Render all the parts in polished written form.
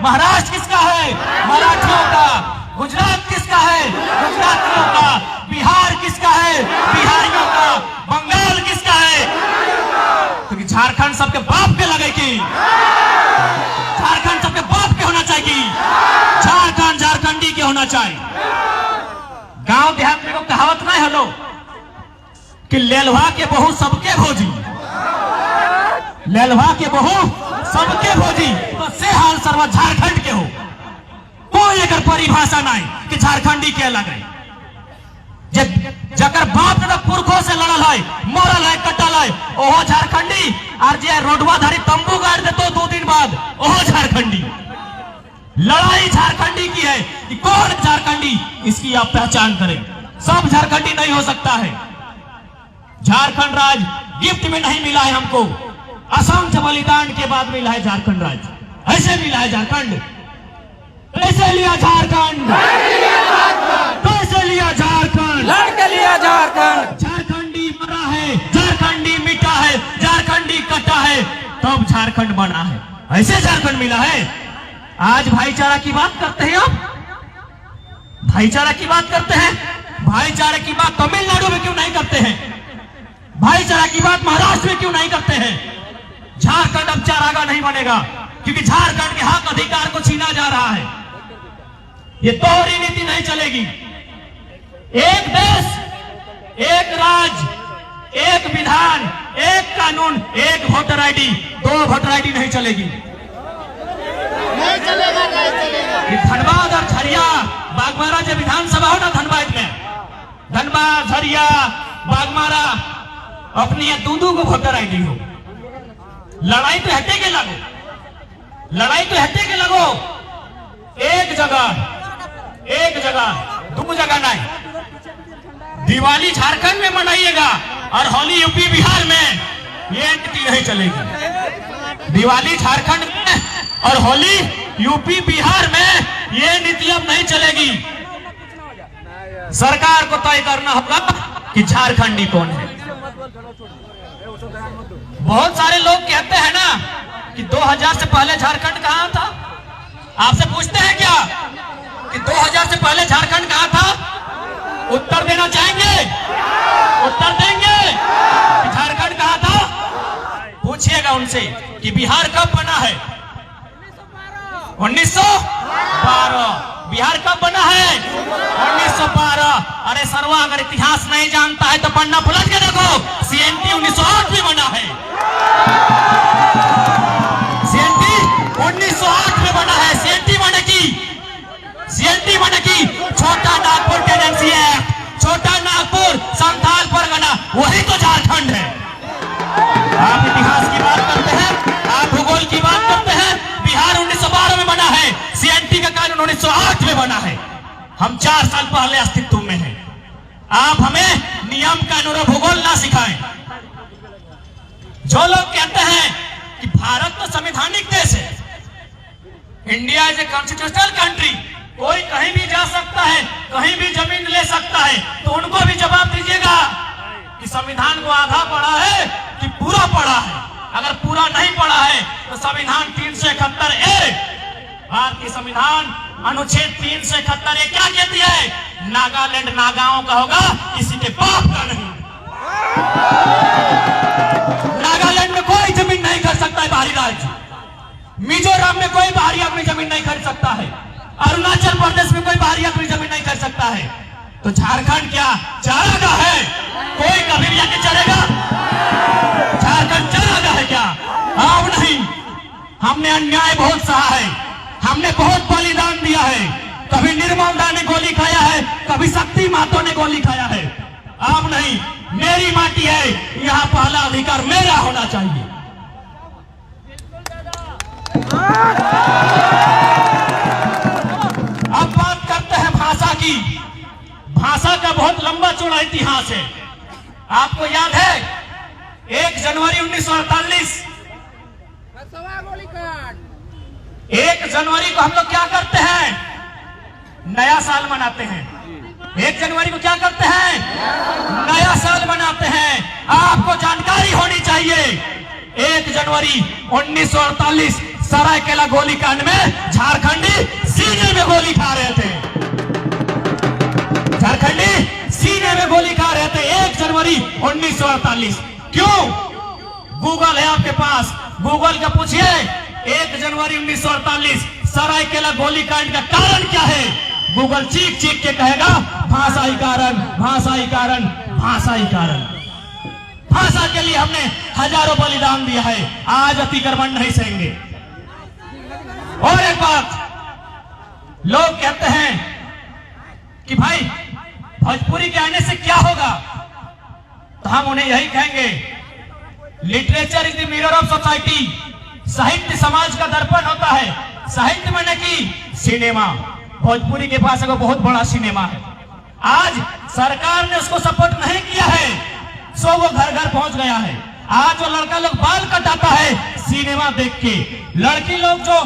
महाराष्ट्र किसका है? मराठियों का। गुजरात किसका है? गुजरातियों का। बिहार किसका है? बिहारियों का। बंगाल किसका है? क्योंकि झारखंड सबके बाप के लगे कि झारखंड सबके बाप के होना चाहिए, झारखंड झारखंडी के होना चाहिए। गांव देहात में को कहावत नहीं हलो कि लेलवा के बहू सबके भोजी, लेलवा के बहू सबके भोजी, तो से हाल सर्व झारखंड के हो। कोई अगर परिभाषा नहीं कि झारखंडी के अलग है। जकर बाप दादा पुरखों से लड़ल है, मरल है, कटल है, ओहो झारखंडी। और जे रोडवा धारी तंबू गाड़ दे तो 2 दिन बाद ओहो झारखंडी। लड़ाई झारखंडी की है कि कौन झारखंडी, इसकी आप पहचान करें। सब झारखंडी नहीं हो सकता है। झारखंड राज्य गिफ्ट में नहीं मिला है हमको, असंख्य बलिदान के बाद मिला है झारखंड राज्य। ऐसे मिला है झारखंड, कैसे लिया झारखंड, कैसे लिया झारखंड, लड़के लिया झारखंड। झारखंडी मरा है, झारखंडी मिटा है, झारखंडी कटा है, तब झारखंड बना है। ऐसे झारखंड मिला है। आज भाईचारा की बात करते हैं आप, भाईचारा की बात करते हैं। भाईचारे की बात तमिलनाडु में क्यों नहीं करते हैं? भाईचारा की बात महाराष्ट्र में क्यों नहीं करते हैं? झारखंड अब चारागा नहीं बनेगा, क्योंकि झारखंड के हक अधिकार को छीना जा रहा है। ये दोहरी नीति नहीं चलेगी। एक देश, एक राज्य, एक विधान, एक कानून, एक वोटर आईडी, 2 वोटर आईडी नहीं चलेगी। नहीं चलेगा, नहीं चलेगा। धनबाद और झरिया बागमारा जो विधानसभा हो ना, धनबाद में, धनबाद झरिया बागमारा अपनी ये 2-2 को वोटर आईडी हो। लड़ाई तो हटे के लगो, लड़ाई तो हटे के लगो। एक जगह 2 जगह नहीं। दिवाली झारखंड में मनाइएगा और होली यूपी बिहार में, ये नीति नहीं चलेगी। दिवाली झारखंड में और होली यूपी बिहार में, ये नीति अब नहीं चलेगी। सरकार को तय करना होगा कि झारखंडी कौन है। बहुत सारे लोग कहते हैं ना कि 2000 से पहले झारखंड कहां था। आपसे पूछते हैं क्या कि 2000 से पहले झारखंड कहां था? उत्तर देना चाहेंगे? उत्तर देंगे कि झारखंड कहां था? पूछिएगा उनसे कि बिहार कब बना है? 1912। बिहार कब बना है? 1912। अरे सरवा, अगर इतिहास नहीं जानता है तो पन्ना पलट के देखो, सीएनटी 1908 में बना है। सीएनटी 1908 में बना है। सीएनटी माने की छोटा नागपुर टेनेंसी एक्ट, छोटा नागपुर संथाल परगना, वही तो झारखंड है। आप इतिहास की बात करते हैं, आप भूगोल की बात करते हैं। बिहार 1912 में बना है, सीएनटी का कानून 1908 में बना है। हम 4 साल पहले अस्तित्व में हैं। आप हमें नियम कानून और भूगोल ना सिखाएं। जो लोग कहते हैं कि भारत तो संवैधानिक देश है, India is a constitutional country, कोई कहीं भी जा सकता है, कहीं भी जमीन ले सकता है, तो उनको भी जवाब दीजिएगा कि संविधान को आधा पढ़ा है कि पूरा पढ़ा है। अगर पूरा नहीं पढ़ा है तो संविधान 371A, भारतीय संविधान अनुच्छेद 371A क्या कहती है? नागालैंड नागाओं का होगा, किसी के बाप का नहीं। नागालैंड में कोई जमीन नहीं खरीद सकता है बाहरी राज्य। मिजोरम में कोई बाहरी आदमी जमीन नहीं खरीद सकता है। अरुणाचल प्रदेश में कोई बाहरी आदमी जमीन नहीं खरीद सकता है। तो झारखंड क्या चारागाह है? कोई कभी भी आके चलेगा? झारखंड चारागाह है क्या? आओ नहीं। हमने अन्याय बहुत सहा है, हमने बहुत बलिदान दिया है। कभी निर्मलदा ने गोली खाया है, कभी शक्ति मातो ने गोली खाया है। आप नहीं, मेरी माटी है, यहाँ पहला अधिकार मेरा होना चाहिए। अब बात करते हैं भाषा की। भाषा का बहुत लंबा चौड़ा इतिहास है। आपको याद है 1 जनवरी 1948, 1 जनवरी को हम लोग क्या करते हैं? नया साल मनाते हैं। 1 जनवरी को क्या करते हैं? नया साल मनाते हैं। आपको जानकारी होनी चाहिए 1 जनवरी 1948 सरायकेला गोलीकांड में झारखंडी सीने में गोली खा रहे थे। झारखंडी सीने में गोली खा रहे थे 1 जनवरी 1948। क्यों? गूगल है आपके पास, गूगल का पूछिए 1 जनवरी 1948 सरायकेला गोलीकांड का कारण क्या है। गूगल चीख चीख के कहेगा भाषाई कारण, भाषाई कारण, भाषाई कारण। भाषा के लिए हमने हजारों बलिदान दिया है, आज अतिक्रमण नहीं सहेंगे। और एक बात, लोग कहते हैं कि भाई भोजपुरी के आने से क्या होगा, तो हम उन्हें यही कहेंगे literature is the mirror of society. साहित्य समाज का दर्पण होता है। साहित्य में कि सिनेमा, भोजपुरी के पास एक बहुत बड़ा सिनेमा है। आज सरकार ने उसको सपोर्ट नहीं किया है, सो वो घर घर पहुंच गया है। आज वो लड़का लोग बाल कटाता है सिनेमा देख के, लड़की लोग जो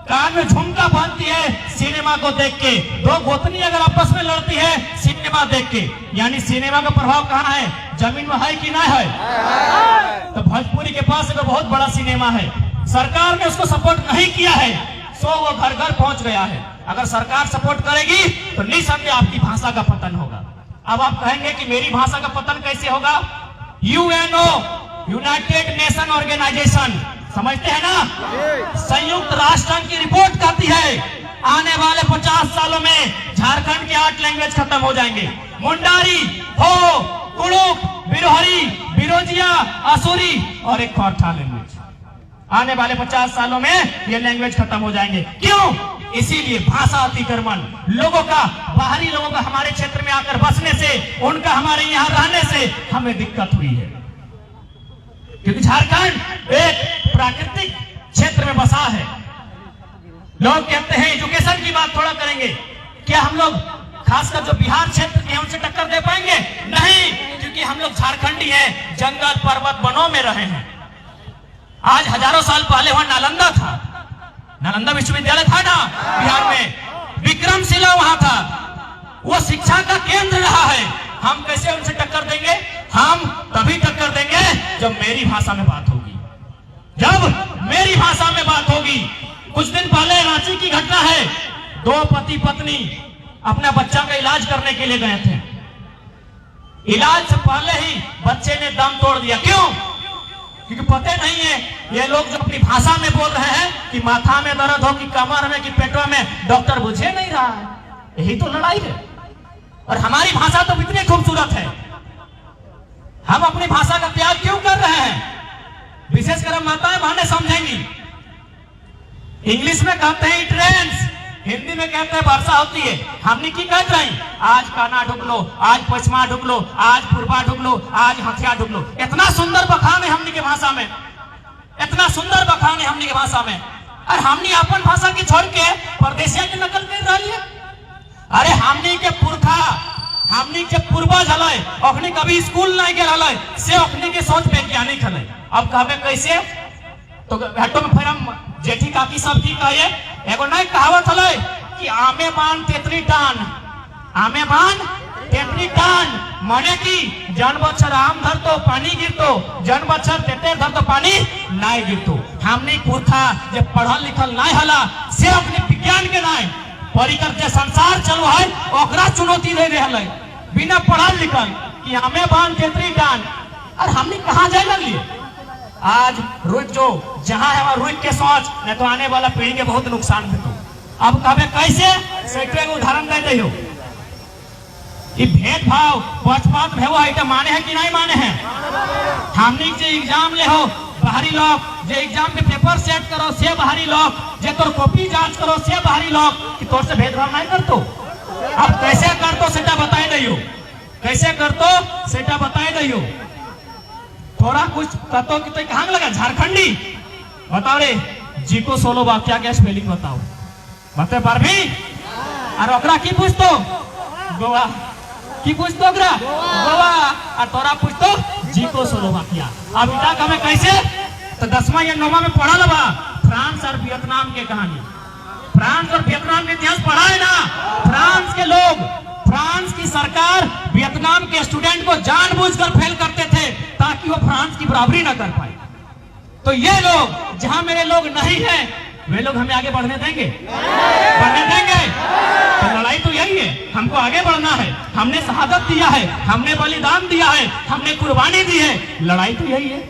कान में झुमका बांधती है सिनेमा को देख के, 2 गोतनी अगर आपस में लड़ती है सिनेमा देख के। यानी सिनेमा का प्रभाव कहाँ है, जमीन में है कि ना है? तो भोजपुरी के पास एक बहुत बड़ा सिनेमा है, सरकार ने उसको सपोर्ट नहीं किया है, सो वो घर घर पहुंच गया है। अगर सरकार सपोर्ट करेगी तो निसंदेह आपकी भाषा का पतन होगा। अब आप कहेंगे कि मेरी भाषा का पतन कैसे होगा? यूएनओ, यूनाइटेड नेशन ऑर्गेनाइजेशन, समझते हैं ना, संयुक्त राष्ट्र की रिपोर्ट कहती है आने वाले 50 सालों में झारखंड के 8 लैंग्वेज खत्म हो जाएंगे। मुंडारी, हो, कुड़ुक, बिरोहरी, बिरोजिया, असुरी और एक खोरठा लैंग्वेज। आने वाले 50 सालों में ये लैंग्वेज खत्म हो जाएंगे। क्यों? इसीलिए भाषा अतिक्रमण, लोगों का, बाहरी लोगों का हमारे क्षेत्र में आकर बसने से, उनका हमारे यहाँ रहने से हमें दिक्कत हुई है। क्योंकि झारखंड एक प्राकृतिक क्षेत्र में बसा है। लोग कहते हैं एजुकेशन की बात थोड़ा करेंगे, क्या हम लोग खासकर जो बिहार क्षेत्र के उनसे टक्कर दे पाएंगे? नहीं, क्योंकि हम लोग झारखंडी हैं, जंगल पर्वत वनों में रहे हैं। आज हजारों साल पहले वहां नालंदा था, नालंदा विश्वविद्यालय था ना बिहार में, विक्रमशिला वहां था, वो शिक्षा का केंद्र रहा है। हम कैसे उनसे टक्कर देंगे? हम तभी टक्कर देंगे जब मेरी भाषा में बात होगी, जब मेरी भाषा में बात होगी। कुछ दिन पहले रांची की घटना है, 2 पति पत्नी अपना बच्चा का इलाज करने के लिए गए थे। इलाज से पहले ही बच्चे ने दम तोड़ दिया। क्यों? क्योंकि पता नहीं है ये लोग जो अपनी भाषा में बोल रहे हैं कि माथा में दर्द हो, कि कमर में, कि पेटों में, डॉक्टर बुझे नहीं रहा है। यही तो लड़ाई है। और हमारी भाषा तो इतनी खूबसूरत है, हम अपनी भाषा का त्याग क्यों कर रहे हैं? विशेषकर हम माताएं बहनें समझेंगी। इंग्लिश में कहते हैं इट रेन्स, हिंदी में कहते हैं वर्षा होती है। हमने की कहते हैं आज काना ढुक लो, आज पश्चिमा ढुक लो, आज पूर्वा ढुक लो, आज हथिया ढुक लो। इतना सुंदर बखान है हमने के भाषा में, इतना सुंदर बखान है हमने के भाषा में। और हमने अपन भाषा की छोड़ के परदेशिया की नकल कर रही है। अरे हमने के पुरखा, हमने के पूर्वज हले, अखनी कभी स्कूल नहीं गए हले, से अखनी के सोच वैज्ञानिक हले। अब कहबे कैसे? तो घाटों में फिर हम जेठी काकी सब की कहिए, एगो नहीं कहावत हले कि आमे बान तेतरी टान, आमे बान तेतरी टान, माने कि जन बच्चर आम धर तो पानी गिरतो, जन बच्चर तेतर धर तो पानी नहीं गिरतो। हमने पुरखा जब पढ़ल लिखल नहीं हला, से अपने विज्ञान के नहीं परिकर के संसार चलो है ओकरा चुनौती दे रहे हैं बिना पढ़ल लिखल कि हमें बांध तेतरी टान। और हमने कहा जाए लगली? आज रुक जो जहां है वहां रुक के सोच, नहीं तो आने वाला पीढ़ी के बहुत नुकसान भी। अब कहे कैसे? सेक्टर का उदाहरण दे दे हो कि भेदभाव पक्षपात भेव है माने है कि नहीं माने हैं? हमने जो एग्जाम ले हो बाहरी लोग, जो एग्जाम के पेपर सेट करो से बाहरी लोग, जो तोर कॉपी जांच करो से बाहरी लोग, कि तोर से भेदभाव नहीं करतो। अब कैसे करतो सेटा बताए दियो, कैसे करतो सेटा बताए दियो। थोड़ा कुछ कहतो कि तो कहां लगा झारखंडी बताओ रे, जी को 16 वाक्या क्या स्पेलिंग बताओ, बता पार भी? और ओकरा की पूछतो गोवा की पूछतो ओकरा गोवा, और तोरा पूछतो जी को 16 वाक्या। अब इटा हमें कैसे? तो 10वां या 9वां में पढ़ा लबा फ्रांस और वियतनाम के कहानी, फ्रांस और वियतनाम के इतिहास पढ़ा है ना। फ्रांस के लोग, फ्रांस की सरकार वियतनाम के स्टूडेंट को जानबूझकर फेल करते थे ताकि वो फ्रांस की बराबरी ना कर पाए। तो ये लोग जहां मेरे लोग नहीं है वे लोग हमें आगे बढ़ने देंगे? बढ़ने देंगे? तो लड़ाई तो यही है, हमको आगे बढ़ना है। हमने शहादत दिया है, हमने बलिदान दिया है, हमने कुर्बानी दी है, लड़ाई तो यही है।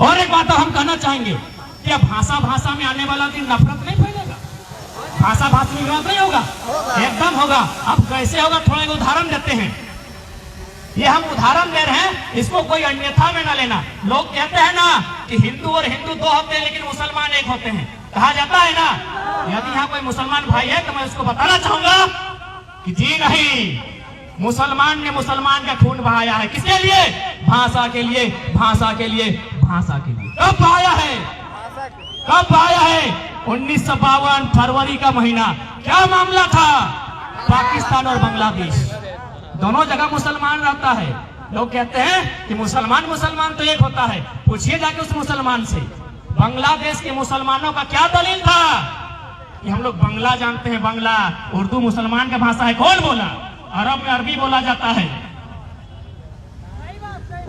और एक बात हम कहना चाहेंगे कि अब भाषा में आने वाला दिन नफरत नहीं फैलेगा, भाषा में विवाद नहीं होगा, एकदम होगा। अब कैसे होगा, थोड़ा एक उदाहरण देते हैं। ये हम उदाहरण दे रहे हैं, इसको कोई अन्यथा में ना लेना। लोग कहते हैं ना कि हिंदू और हिंदू दो होते हैं लेकिन मुसलमान एक होते हैं, कहा जाता है ना। यदि यहाँ कोई मुसलमान भाई है तो मैं उसको बताना चाहूंगा कि जी नहीं, मुसलमान ने मुसलमान का खून बहाया है। किसके लिए? भाषा के लिए, भाषा के लिए, भाषा के लिए। कब बहाया है? कब बहाया है? 1952 फरवरी का महीना। क्या मामला था? पाकिस्तान और बांग्लादेश दोनों जगह मुसलमान रहता है। लोग कहते हैं कि मुसलमान तो एक होता है। पूछिए जाके उस मुसलमान से, बांग्लादेश के मुसलमानों का क्या दलील था कि हम लोग बांग्ला जानते हैं, बांग्ला उर्दू मुसलमान का भाषा है। कौन बोला? अरब में अरबी बोला जाता है।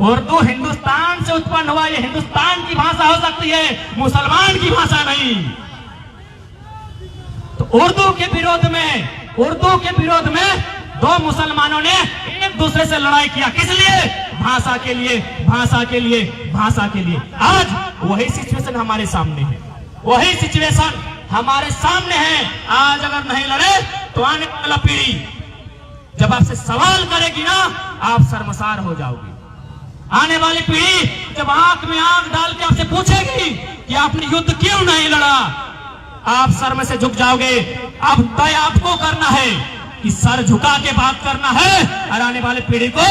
उर्दू हिंदुस्तान से उत्पन्न हुआ, ये हिंदुस्तान की भाषा हो सकती है, मुसलमान की भाषा नहीं। तो उर्दू के विरोध में दो मुसलमानों ने एक दूसरे से लड़ाई किया। किस लिए? भाषा के लिए, भाषा के लिए, भाषा के लिए। आज वही सिचुएशन हमारे सामने है, वही सिचुएशन हमारे सामने है। आज अगर नहीं लड़े तो आने वाला पीढ़ी जब आपसे सवाल करेगी ना, आप शर्मसार हो जाओगे। आने वाली पीढ़ी जब आंख में आंख डाल के आपसे पूछेगी कि आपने युद्ध क्यों नहीं लड़ा, आप सर में से झुक जाओगे। अब तय आपको करना है कि सर झुका के बात करना है और आने वाले पीढ़ी को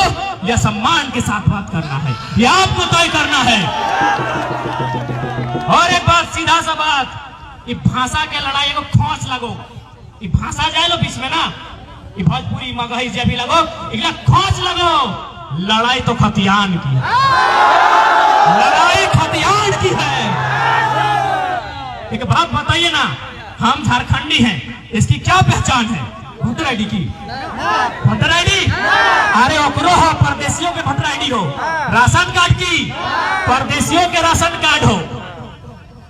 यह सम्मान के साथ बात करना है, यह आपको तय करना है। और एक बात, सीधा सा बात, ये भाषा के लड़ाई को खोच लगो, ये भाषा जाए लो बीच में ना, ये भोजपुरी मगही जब भी लगो, इतना खोच लगो। लड़ाई तो खतियान की है, लड़ाई खतियान की है। एक बात बताइए ना, हम झारखंडी हैं, इसकी क्या पहचान है? वोटर आईडी की, वोटर आईडी, अरे ओकरो हो, परदेशियों के वोटर आईडी हो, राशन कार्ड की, परदेशियों के राशन कार्ड हो,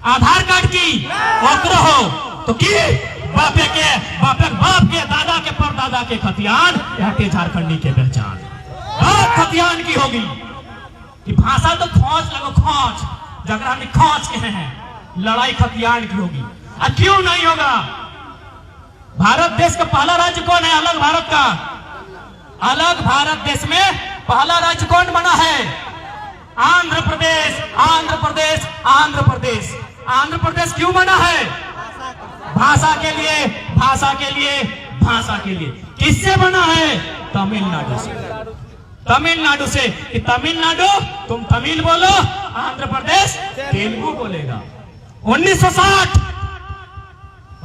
आधार कार्ड की, ओकरो हो तो की बाप के दादा के परदादा के खतियान, यहाँ झारखंडी के पहचान बात खतियान की होगी। कि भाषा तो खोज लगो, खोज जगह हमने खोज के हैं, लड़ाई खतियान की होगी। और क्यों नहीं होगा? भारत देश का पहला राज्य कौन है? अलग भारत का, अलग भारत देश में पहला राज्य कौन बना है? आंध्र प्रदेश, आंध्र प्रदेश, आंध्र प्रदेश। आंध्र प्रदेश क्यों बना है? भाषा के लिए, भाषा के लिए, भाषा के लिए। किससे बना है? तमिलनाडु से, तमिलनाडु से। कि तमिलनाडु तुम तमिल बोलो, आंध्र प्रदेश तेलुगु बोलेगा। 1960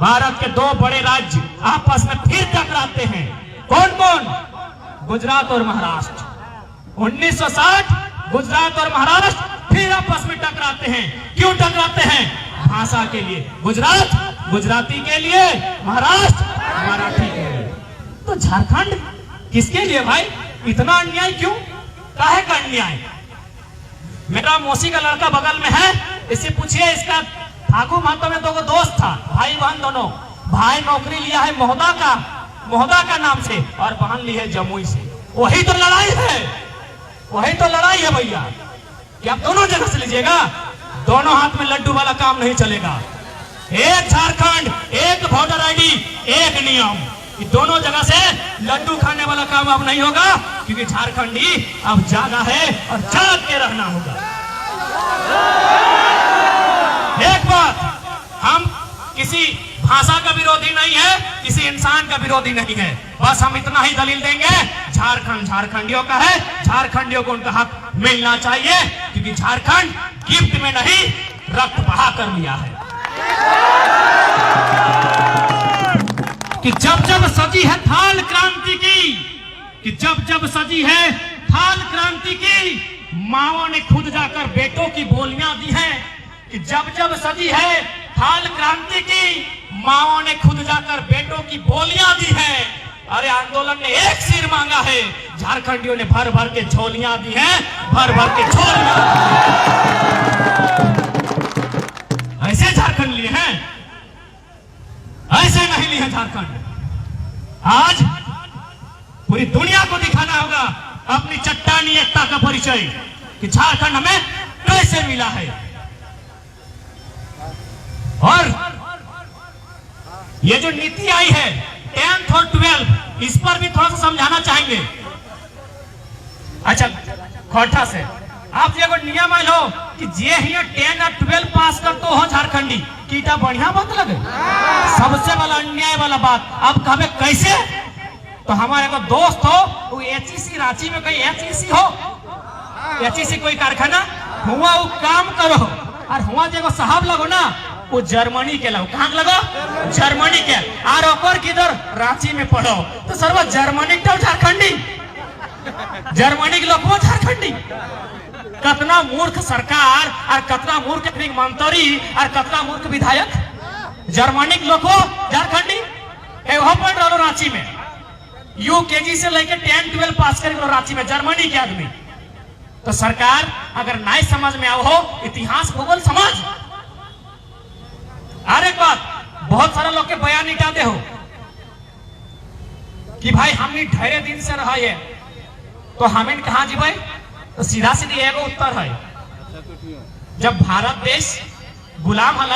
भारत के दो बड़े राज्य आपस में फिर टकराते हैं। कौन कौन? गुजरात और महाराष्ट्र। 1960 गुजरात और महाराष्ट्र फिर आपस में टकराते हैं। क्यों टकराते हैं? भाषा के लिए। गुजरात गुजराती के लिए, महाराष्ट्र मराठी के लिए। तो झारखंड किसके लिए भाई? इतना अन्याय क्यों? काहे का अन्याय? मेरा मौसी का लड़का बगल में है, इससे पूछिए, इसका ठाकुर महतो में दो दोस्त था, भाई बहन दोनों। भाई नौकरी लिया है मोहदा का नाम से, और बहन ली है जमुई से। वही तो लड़ाई है, वही तो लड़ाई है भैया। कि आप दोनों जगह से लीजिएगा, दोनों हाथ में लड्डू वाला काम नहीं चलेगा। एक झारखंड, एक वोटर आईडी, एक नियम। कि दोनों जगह से लड्डू खाने वाला काम अब नहीं होगा, क्योंकि झारखंडी अब जागा है और जाग के रहना होगा। एक बात, हम किसी भाषा का विरोधी नहीं है, किसी इंसान का विरोधी नहीं है। बस हम इतना ही दलील देंगे, झारखंड झारखंडियों का है, झारखंडियों को उनका हक मिलना चाहिए, क्योंकि झारखंड गिफ्ट में नहीं, रक्त बहा कर लिया है। कि जब जब सजी है थाल क्रांति की, कि जब जब सजी है थाल क्रांति की, माओ ने खुद जाकर बेटों की बोलियां दी हैं। कि जब जब सजी है थाल क्रांति की, माओ ने खुद जाकर बेटों की बोलियां दी हैं। अरे आंदोलन ने एक सिर मांगा है, झारखंडियों ने भर भर के झोलियां दी हैं, भर भर के झोलियां। झारखंड लिए हैं, ऐसे नहीं लिए झारखंड। आज पूरी दुनिया को दिखाना होगा अपनी चट्टानी एकता का परिचय कि झारखंड हमें कैसे मिला है। और ये जो नीति आई है 10th और 12th, इस पर भी थोड़ा सा समझाना चाहेंगे। अच्छा, खोटा से आप ये नियम आयल हो कि जे हिया 10 और 12 पास कर तो हो झारखंडी कीटा बढ़िया बात लगे, सबसे वाला अन्याय वाला बात। अब कहे कैसे, तो हमारे को दोस्त हो वो एचईसी रांची में कोई एचईसी हो, एचईसी कोई कारखाना हुआ वो काम करो, और हुआ जो साहब लगो ना वो जर्मनी के लगो। कहाँ लगो? जर्मनी के। और ओकर किधर रांची में पढ़ो तो सर्व जर्मनी तो झारखंडी, जर्मनी के लोग वो झारखंडी। कितना मूर्ख सरकार और कितना मूर्ख मंत्री और कितना मूर्ख विधायक, जर्मनी के लोग झारखंडी पढ़ रहा रांची में, यूकेजी से लेकर 10-12 पास कर रांची में, जर्मनी के आदमी। तो सरकार अगर नहीं समझ में आओ हो इतिहास भूगोल समझ। और एक बात, बहुत सारे लोग के बयान निकालते हो कि भाई हमने ढेरे दिन से रहा है तो हमें कहा जी भाई, तो सीधा सीधी एगो उत्तर है, जब भारत देश गुलाम हल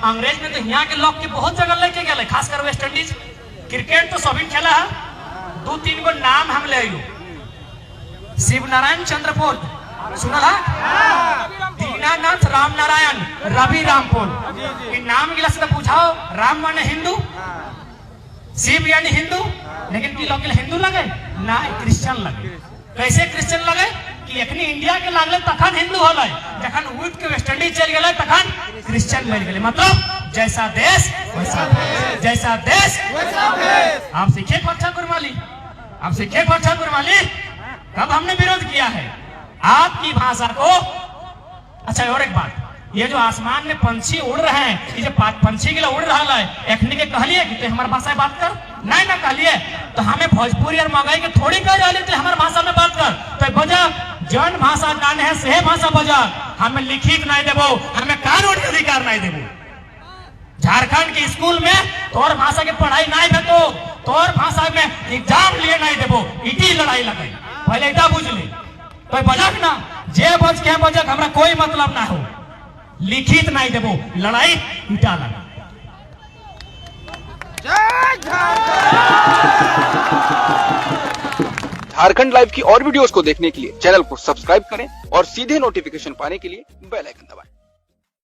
अंग्रेज में तो यहाँ के लोग के बहुत जगह लेके गए, खासकर वेस्ट इंडीज। क्रिकेट तो सभी खेला है, 2-3 गो नाम हम ले शिव नारायण चंद्रपोल सुनल है, दीनानाथ राम नारायण रवि रामपोल, नाम गिला से पूछाओ, राम माने हिंदू, शिव यानी हिंदू, लेकिन की लोग हिंदू लगे ना क्रिश्चियन लगे। कैसे क्रिश्चियन लगे कि अखनी इंडिया के लागले तखन हिंदू होले, जखन उठ के वेस्ट इंडीज चल गए तखन क्रिश्चियन बन गए। मतलब जैसा देश वैसा भेष, जैसा देश वैसा भेष। आप सीखे पक्षा कुरमाली, आप सीखे पक्षा कुरमाली, कब हमने विरोध किया है आपकी भाषा को। अच्छा, और एक बात, ये जो आसमान में पंछी उड़ रहे हैं, ये जो पंछी के लिए उड़ रहा है, एखनी के कहलिए कि हमारे भाषा में बात कर, नहीं ना कहलिए तो हमें भोजपुरी और मंगाई के थोड़ी कह रहे थे हमारे भाषा में बात कर। तो बजा जन भाषा जाने है से भाषा बजा, हमें लिखित नहीं देवो, हमें कानून के अधिकार नहीं देवो। झारखंड के स्कूल में तोर भाषा की पढ़ाई नहीं भेटो, तोर भाषा में एग्जाम लिए नहीं देवो, इटी लड़ाई लगे, पहले इटा बुझ ली। तो बजक ना जे बज के बजक, हमरा कोई मतलब ना हो, लिखित नहीं देवो, लड़ाई इटा लगा। झारखंड लाइव की और वीडियोस को देखने के लिए चैनल को सब्सक्राइब करें और सीधे नोटिफिकेशन पाने के लिए बेल आइकन दबाएं।